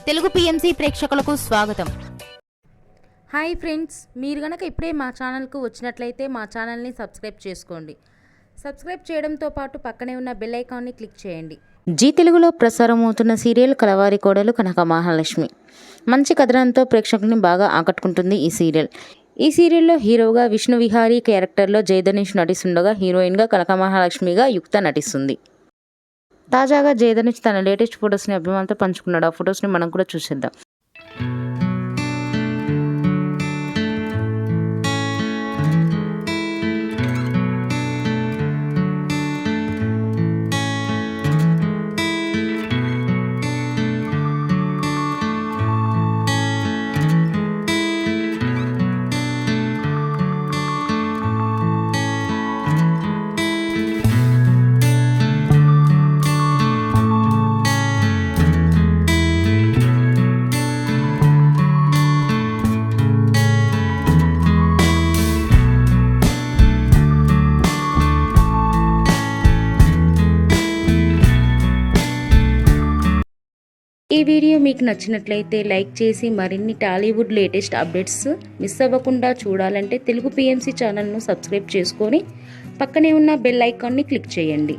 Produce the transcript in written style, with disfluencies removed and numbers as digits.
Telugu PMC ప్రేక్షకులకు స్వాగతం. Hi friends, మీరు గనక ఇప్పుడే మా ఛానల్కు వచ్చినట్లయితే మా ఛానల్ని సబ్స్క్రైబ్ చేసుకోండి. సబ్స్క్రైబ్ చేయడంతో పాటు పక్కనే ఉన్న బెల్ ఐకాన్ని క్లిక్ చేయండి. జీ తెలుగులో ప్రసారం అవుతున్న సీరియల్ కలవారి కోడలు కనక మహాలక్ష్మి మంచి కథనంతో ప్రేక్షకుల్ని బాగా ఆకట్టుకుంటుంది. ఈ సీరియల్లో హీరోగా విష్ణు విహారీ క్యారెక్టర్లో జయధనుష్ నటిస్తుండగా హీరోయిన్గా కనక మహాలక్ష్మిగా యుక్త నటిస్తుంది. తాజాగా జయధనుష్ తన లేటెస్ట్ ఫొటోస్ని అభిమానులతో పంచుకున్నాడు. ఆ ఫొటోస్ని మనం కూడా చూసేద్దాం. ఈ వీడియో మీకు నచ్చినట్లయితే లైక్ చేసి మరిన్ని టాలీవుడ్ లేటెస్ట్ అప్డేట్స్ మిస్ అవ్వకుండా చూడాలంటే తెలుగు పిఎంసి ఛానల్ను సబ్స్క్రైబ్ చేసుకొని పక్కనే ఉన్న బెల్ ఐకాన్ని క్లిక్ చేయండి.